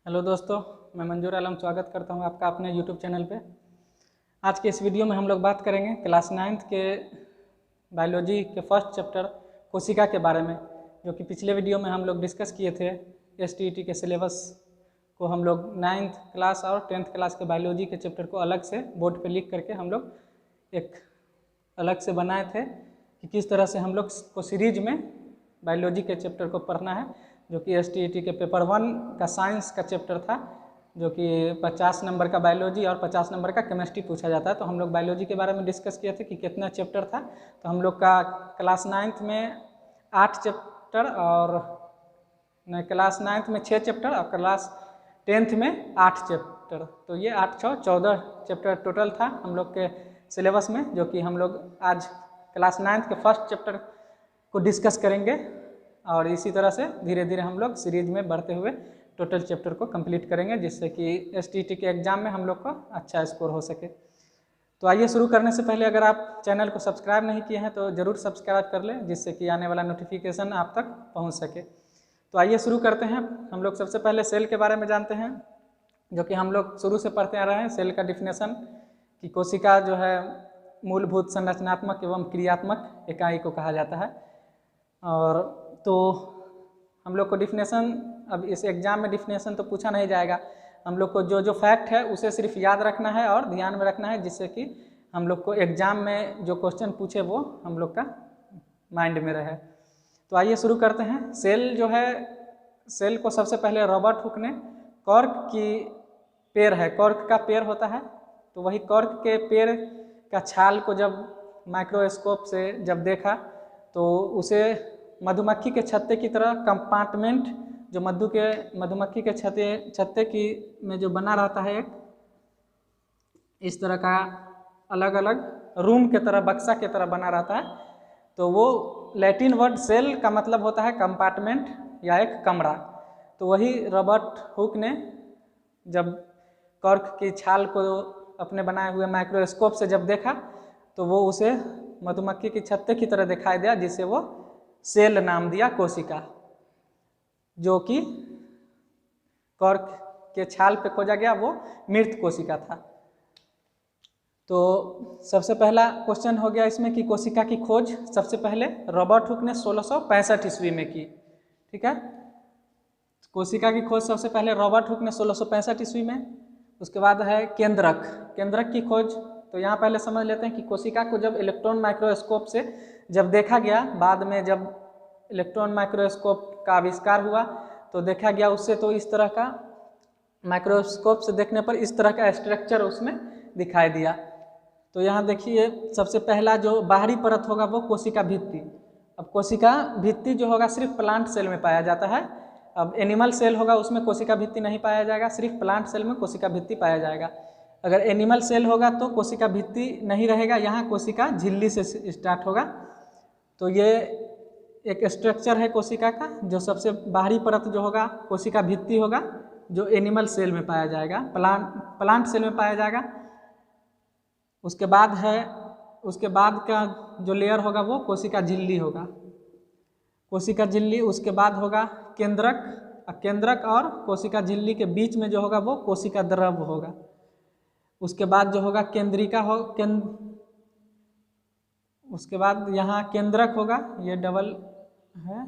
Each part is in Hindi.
हेलो दोस्तों, मैं मंजूर आलम स्वागत करता हूं आपका अपने यूट्यूब चैनल पे। आज के इस वीडियो में हम लोग बात करेंगे क्लास 9th के बायोलॉजी के फर्स्ट चैप्टर कोशिका के बारे में, जो कि पिछले वीडियो में हम लोग डिस्कस किए थे। STET के सिलेबस को हम लोग 9th क्लास और 10th क्लास के बायोलॉजी के चैप्टर को अलग से बोर्ड पे लिख करके हम लोग एक अलग से बनाए थे कि किस तरह से हम लोग को सीरीज में बायोलॉजी के चैप्टर को पढ़ना है, जो कि STET के पेपर 1 का साइंस का चैप्टर था, जो कि 50 नंबर का बायोलॉजी और 50 नंबर का केमिस्ट्री पूछा जाता है। तो हम लोग बायोलॉजी के बारे में डिस्कस किए थे कि कितना चैप्टर था। तो हम लोग का क्लास 9th में 8 चैप्टर और क्लास 9th में 6 चैप्टर और क्लास 10th में 8 चैप्टर, तो ये 8 6 14 चैप्टर टोटल था हम लोग के सिलेबस में, जो कि हम लोग आज क्लास 9th के फर्स्ट चैप्टर को डिस्कस करेंगे। और इसी तरह से धीरे धीरे हम लोग सीरीज में बढ़ते हुए टोटल चैप्टर को कंप्लीट करेंगे, जिससे कि STET के एग्ज़ाम में हम लोग को अच्छा स्कोर हो सके। तो आइए शुरू करने से पहले अगर आप चैनल को सब्सक्राइब नहीं किए हैं तो ज़रूर सब्सक्राइब कर लें, जिससे कि आने वाला नोटिफिकेशन आप तक पहुंच सके। तो आइए शुरू करते हैं। हम लोग सबसे पहले सेल के बारे में जानते हैं, जो कि हम लोग शुरू से पढ़ते आ रहे हैं। सेल का डिफिनेशन कि कोशिका जो है मूलभूत संरचनात्मक एवं क्रियात्मक इकाई को कहा जाता है। और तो हम लोग को डिफिनेशन, अब इस एग्ज़ाम में डिफिनेशन तो पूछा नहीं जाएगा, हम लोग को जो जो फैक्ट है उसे सिर्फ याद रखना है और ध्यान में रखना है, जिससे कि हम लोग को एग्ज़ाम में जो क्वेश्चन पूछे वो हम लोग का माइंड में रहे। तो आइए शुरू करते हैं। सेल जो है, सेल को सबसे पहले रॉबर्ट हुक ने कॉर्क की पेड़ है, कॉर्क का पेड़ होता है, तो वही कॉर्क के पेड़ का छाल को जब माइक्रोस्कोप से जब देखा तो उसे मधुमक्खी के छत्ते की तरह कंपार्टमेंट, जो मधुमक्खी के छत्ते की में जो बना रहता है एक इस तरह का अलग अलग रूम के तरह, बक्सा के तरह बना रहता है, तो वो लैटिन वर्ड सेल का मतलब होता है कंपार्टमेंट या एक कमरा। तो वही रॉबर्ट हुक ने जब कॉर्क की छाल को अपने बनाए हुए माइक्रोस्कोप से जब देखा तो वो उसे मधुमक्खी की छत्ते की तरह दिखाई दिया, जिसे वो सेल नाम दिया, कोशिका, जो कि कॉर्क के छाल पे खोजा गया वो मृत कोशिका था। तो सबसे पहला क्वेश्चन हो गया इसमें कि कोशिका की खोज सबसे पहले रॉबर्ट हुक ने 1665 ईस्वी में की। ठीक है, कोशिका की खोज सबसे पहले रॉबर्ट हुक ने 1665 ईस्वी में। उसके बाद है केंद्रक की खोज। तो यहाँ पहले समझ लेते हैं कि कोशिका को जब इलेक्ट्रॉन माइक्रोस्कोप से जब देखा गया, बाद में जब इलेक्ट्रॉन माइक्रोस्कोप का आविष्कार हुआ तो देखा गया उससे, तो इस तरह का माइक्रोस्कोप से देखने पर इस तरह का स्ट्रक्चर उसमें दिखाई दिया। तो यहाँ देखिए, सबसे पहला जो बाहरी परत होगा वो कोशिका भित्ति। अब कोशिका भित्ति जो होगा सिर्फ प्लांट सेल में पाया जाता है। अब एनिमल सेल होगा उसमें कोशिका भित्ति नहीं पाया जाएगा, सिर्फ प्लांट सेल में कोशिका भित्ति पाया जाएगा। अगर एनिमल सेल होगा तो कोशिका भित्ति नहीं रहेगा, यहाँ कोशिका झिल्ली से स्टार्ट होगा। तो ये एक स्ट्रक्चर है कोशिका का, जो सबसे बाहरी परत जो होगा कोशिका भित्ति होगा, जो एनिमल सेल में पाया जाएगा, प्लांट सेल में पाया जाएगा। उसके बाद का जो लेयर होगा वो कोशिका झिल्ली होगा, कोशिका झिल्ली। उसके बाद होगा केंद्रक और कोशिका झिल्ली के बीच में जो होगा वो कोशिका द्रव होगा। उसके बाद जो होगा उसके बाद यहाँ केंद्रक होगा, ये डबल है,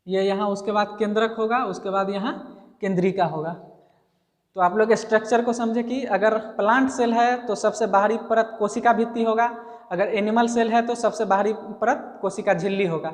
ये यहाँ। उसके बाद केंद्रक होगा, उसके बाद यहाँ केंद्रिका होगा। तो आप लोग स्ट्रक्चर को समझे कि अगर प्लांट सेल है तो सबसे बाहरी परत कोशिका भित्ति होगा, अगर एनिमल सेल है तो सबसे बाहरी परत कोशिका झिल्ली होगा।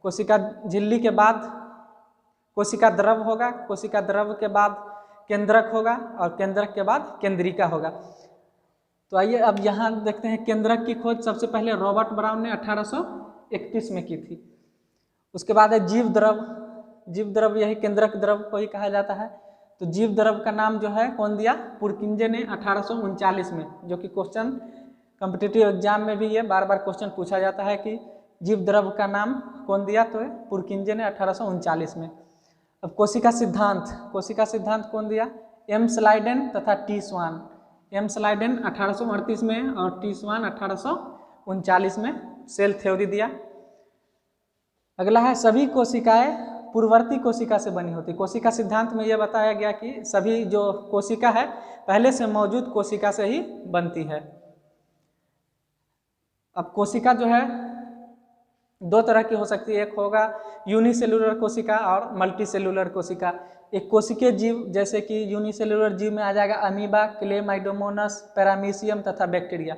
कोशिका झिल्ली के बाद कोशिका द्रव होगा, कोशिका द्रव के बाद केंद्रक होगा और केंद्रक के बाद केंद्रिका होगा। तो आइए अब यहाँ देखते हैं, केंद्रक की खोज सबसे पहले रॉबर्ट ब्राउन ने 1831 में की थी। उसके बाद है जीव द्रव, यही केंद्रक द्रव को ही कहा जाता है। तो जीव द्रव का नाम जो है कौन दिया? पुरकिंजे ने 1839 में, जो कि क्वेश्चन कॉम्पिटिटिव एग्जाम में भी ये बार बार क्वेश्चन पूछा जाता है कि जीव द्रव का नाम कौन दिया, तो पुरकिंजे ने 1839 में। अब कोशिका सिद्धांत कौन दिया? एम स्लाइडेन तथा टी स्वान। एम स्लाइडेन 1838 में और टी स्वान 1839 में सेल थ्योरी दिया। अगला है सभी कोशिकाएं पूर्ववर्ती कोशिका से बनी होती है। कोशिका सिद्धांत में यह बताया गया कि सभी जो कोशिका है पहले से मौजूद कोशिका से ही बनती है। अब कोशिका जो है दो तरह की हो सकती है, एक होगा यूनिसेलुलर कोशिका और मल्टीसेलुलर कोशिका। एक कोशिकीय जीव जैसे कि यूनिसेलुलर जीव में आ जाएगा अमीबा, क्लेमाइडोमोनास, पैरामीशियम तथा बैक्टीरिया,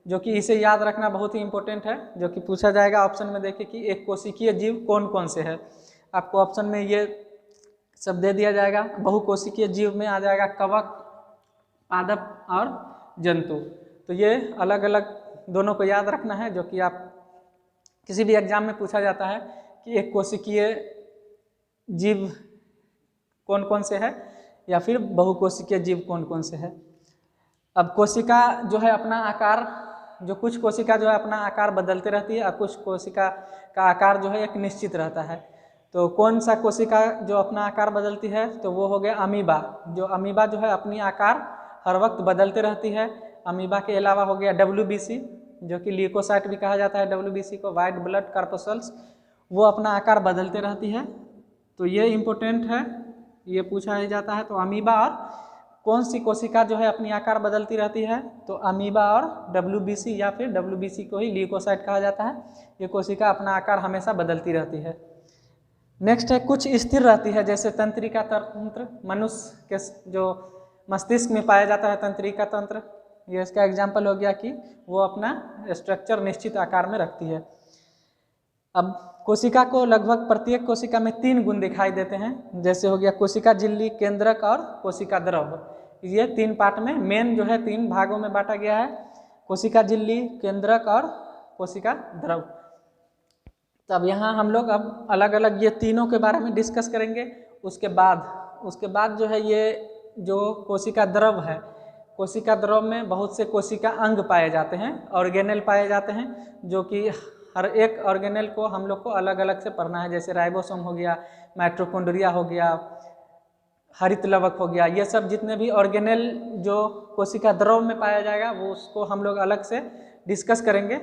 जो कि इसे याद रखना बहुत ही इंपॉर्टेंट है, जो कि पूछा जाएगा ऑप्शन में। देखिए कि एक कोशिकीय जीव कौन कौन से है, आपको ऑप्शन में ये सब दे दिया जाएगा। बहुकोशिकीय जीव में आ जाएगा कवक, पादप और जंतु। तो ये अलग अलग दोनों को याद रखना है, जो कि आप किसी भी एग्जाम में पूछा जाता है कि एक कोशिकीय जीव कौन कौन से है या फिर बहुकोशिकीय जीव कौन कौन से है। अब कोशिका जो है अपना आकार, जो कुछ कोशिका जो है अपना आकार बदलती रहती है और कुछ कोशिका का आकार जो है एक निश्चित रहता है। तो कौन सा कोशिका जो अपना आकार बदलती है, तो वो हो गया अमीबा। जो अमीबा जो है अपनी आकार हर वक्त बदलते रहती है। अमीबा के अलावा हो गया WBC, जो कि ल्यूकोसाइट भी कहा जाता है WBC को, वाइट ब्लड कॉर्पस्कल्स, वो अपना आकार बदलते रहती है। तो ये इम्पोर्टेंट है, ये पूछा जाता है। तो अमीबा और कौन सी कोशिका जो है अपनी आकार बदलती रहती है, तो अमीबा और WBC, या फिर WBC को ही ल्यूकोसाइट कहा जाता है। ये कोशिका अपना आकार हमेशा बदलती रहती है। नेक्स्ट है कुछ स्थिर रहती है, जैसे तंत्रिका तंत्र, मनुष्य के जो मस्तिष्क में पाया जाता है तंत्रिका तंत्र, ये इसका एग्जाम्पल हो गया कि वो अपना स्ट्रक्चर निश्चित आकार में रखती है। अब कोशिका को लगभग प्रत्येक कोशिका में 3 गुण दिखाई देते हैं, जैसे हो गया कोशिका झिल्ली, केंद्रक और कोशिका द्रव। ये 3 पार्ट में, मेन जो है 3 भागों में बांटा गया है, कोशिका झिल्ली, केंद्रक और कोशिका द्रव। तब यहाँ हम लोग अब अलग अलग ये तीनों के बारे में डिस्कस करेंगे। उसके बाद जो है ये जो कोशिका द्रव है, कोशिका द्रव में बहुत से कोशिका अंग पाए जाते हैं, ऑर्गेनेल पाए जाते हैं, जो कि हर एक ऑर्गेनेल को हम लोग को अलग अलग से पढ़ना है। जैसे राइबोसोम हो गया, माइटोकॉन्ड्रिया हो गया, हरित लवक हो गया, ये सब जितने भी ऑर्गेनेल जो कोशिका द्रव में पाया जाएगा वो उसको हम लोग अलग से डिस्कस करेंगे।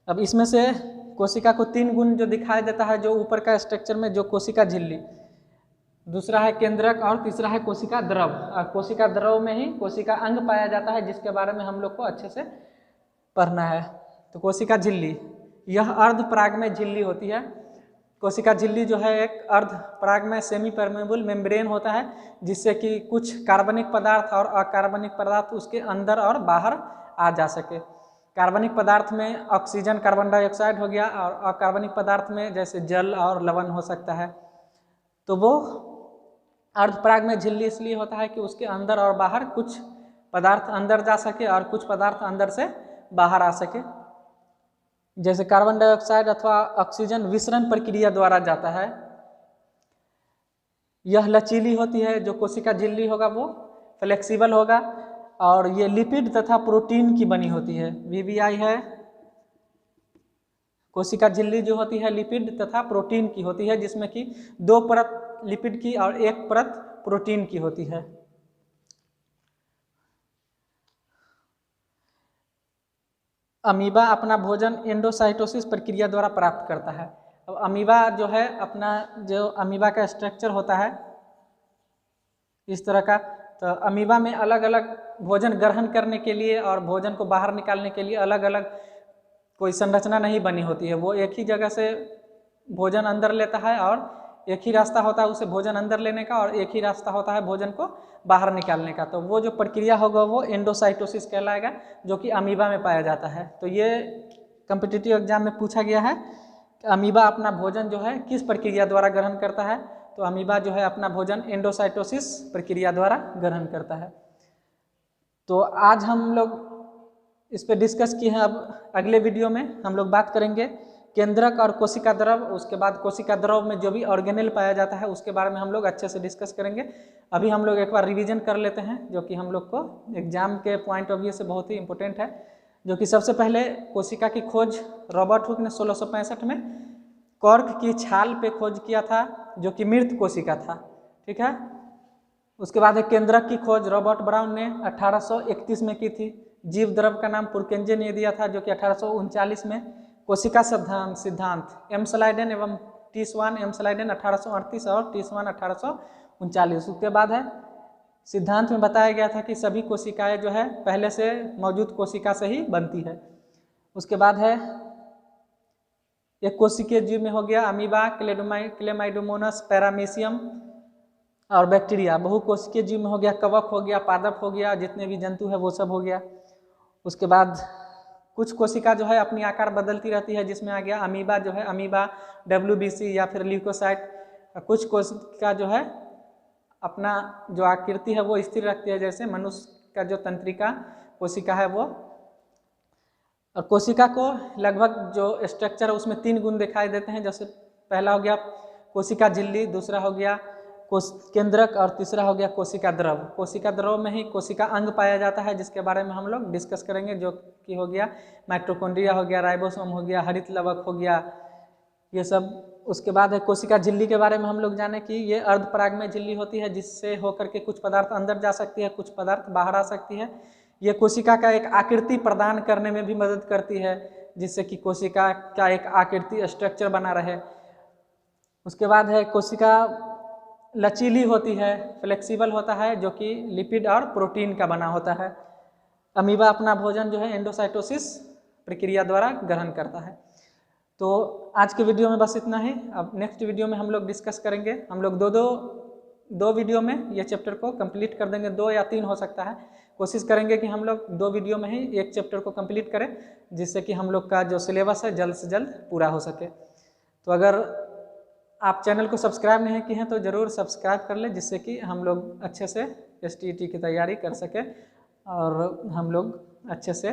अब इसमें से कोशिका को 3 गुण जो दिखाई देता है, जो ऊपर का स्ट्रक्चर में, जो कोशिका झिल्ली, दूसरा है केंद्रक और तीसरा है कोशिका द्रव। और कोशिका द्रव में ही कोशिका अंग पाया जाता है, जिसके बारे में हम लोग को अच्छे से पढ़ना है। तो कोशिका झिल्ली, यह अर्धपरागमय झिल्ली होती है। कोशिका झिल्ली जो है एक अर्धपरागमय सेमी परमेबल मेम्ब्रेन होता है, जिससे कि कुछ कार्बनिक पदार्थ और अकार्बनिक पदार्थ उसके अंदर और बाहर आ जा सके। कार्बनिक पदार्थ में ऑक्सीजन, कार्बन डाइऑक्साइड हो गया, और अकार्बनिक पदार्थ में जैसे जल और लवण हो सकता है। तो वो अर्धपरागमय झिल्ली इसलिए होता है कि उसके अंदर और बाहर कुछ पदार्थ अंदर जा सके और कुछ पदार्थ अंदर से बाहर आ सके। जैसे कार्बन डाइऑक्साइड अथवा ऑक्सीजन विसरण प्रक्रिया द्वारा जाता है। यह लचीली होती है, जो कोशिका झिल्ली होगा वो फ्लेक्सिबल होगा, और ये लिपिड तथा प्रोटीन की बनी होती है। VBI है, कोशिका झिल्ली जो होती है लिपिड तथा प्रोटीन की होती है, जिसमें कि 2 परत लिपिड की और 1 परत प्रोटीन की होती है। अमीबा अपना भोजन एंडोसाइटोसिस प्रक्रिया द्वारा प्राप्त करता है। अब अमीबा जो है अपना, जो अमीबा का स्ट्रक्चर होता है इस तरह का, तो अमीबा में अलग अलग भोजन ग्रहण करने के लिए और भोजन को बाहर निकालने के लिए अलग अलग कोई संरचना नहीं बनी होती है। वो एक ही जगह से भोजन अंदर लेता है, और एक ही रास्ता होता है उसे भोजन अंदर लेने का, और एक ही रास्ता होता है भोजन को बाहर निकालने का। तो वो जो प्रक्रिया होगा वो एंडोसाइटोसिस कहलाएगा, जो कि अमीबा में पाया जाता है। तो ये कॉम्पिटिटिव एग्जाम में पूछा गया है कि अमीबा अपना भोजन जो है किस प्रक्रिया द्वारा ग्रहण करता है। तो अमीबा जो है अपना भोजन एंडोसाइटोसिस प्रक्रिया द्वारा ग्रहण करता है। तो आज हम लोग इस पर डिस्कस किए हैं। अब अगले वीडियो में हम लोग बात करेंगे केंद्रक और कोशिका द्रव। उसके बाद कोशिका द्रव में जो भी ऑर्गेनेल पाया जाता है उसके बारे में हम लोग अच्छे से डिस्कस करेंगे। अभी हम लोग एक बार रिवीजन कर लेते हैं, जो कि हम लोग को एग्जाम के पॉइंट ऑफ व्यू से बहुत ही इंपॉर्टेंट है। जो कि सबसे पहले कोशिका की खोज रॉबर्ट हुक ने 1665 में कॉर्क की छाल पे खोज किया था, जो कि मृत कोशिका था। ठीक है। उसके बाद है केंद्रक की खोज रॉबर्ट ब्राउन ने 1831 में की थी। जीव द्रव का नाम पुरकेंजे ने दिया था, जो कि 1839 में। कोशिका सिद्धांत एम स्लाइडेन एवं टी स्वान एम्सलाइडेन 1838 और टी स्वान 1839। उसके बाद है सिद्धांत में बताया गया था कि सभी कोशिकाएं जो है पहले से मौजूद कोशिका से ही बनती है। उसके बाद है एक कोशिकीय जीव में हो गया अमीबा, क्लेमाइडोमोनास, पैरामीशियम और बैक्टीरिया। बहुकोशिकीय जीव में हो गया कवक हो गया, पादप हो गया, जितने भी जंतु है वो सब हो गया। उसके बाद कुछ कोशिका जो है अपनी आकार बदलती रहती है, जिसमें आ गया अमीबा जो है अमीबा, WBC या फिर ल्यूकोसाइट। कुछ कोशिका जो है अपना जो आकृति है वो स्थिर रखती है, जैसे मनुष्य का जो तंत्रिका कोशिका है वो। और कोशिका को लगभग जो स्ट्रक्चर है उसमें 3 गुण दिखाई देते हैं, जैसे पहला हो गया कोशिका झिल्ली, दूसरा हो गया केंद्रक और तीसरा हो गया कोशिका द्रव। कोशिका द्रव में ही कोशिका अंग पाया जाता है, जिसके बारे में हम लोग डिस्कस करेंगे, जो कि हो गया माइटोकॉन्ड्रिया हो गया, राइबोसोम हो गया, हरित लवक हो गया, ये सब। उसके बाद है कोशिका झिल्ली के बारे में हम लोग जाने कि ये अर्धपरागमय झिल्ली होती है, जिससे होकर के कुछ पदार्थ अंदर जा सकती है, कुछ पदार्थ बाहर आ सकती है। ये कोशिका का एक आकृति प्रदान करने में भी मदद करती है, जिससे कि कोशिका का एक आकृति स्ट्रक्चर बना रहे। उसके बाद है कोशिका लचीली होती है, फ्लेक्सिबल होता है, जो कि लिपिड और प्रोटीन का बना होता है। अमीबा अपना भोजन जो है एंडोसाइटोसिस प्रक्रिया द्वारा ग्रहण करता है। तो आज के वीडियो में बस इतना ही। अब नेक्स्ट वीडियो में हम लोग डिस्कस करेंगे। हम लोग दो वीडियो में ये चैप्टर को कंप्लीट कर देंगे, 2 या 3 हो सकता है। कोशिश करेंगे कि हम लोग 2 वीडियो में ही एक चैप्टर को कंप्लीट करें, जिससे कि हम लोग का जो सिलेबस है जल्द से जल्द पूरा हो सके। तो अगर आप चैनल को सब्सक्राइब नहीं किए हैं तो ज़रूर सब्सक्राइब कर लें, जिससे कि हम लोग अच्छे से STET की तैयारी कर सकें और हम लोग अच्छे से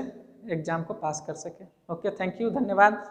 एग्ज़ाम को पास कर सकें। ओके, थैंक यू, धन्यवाद।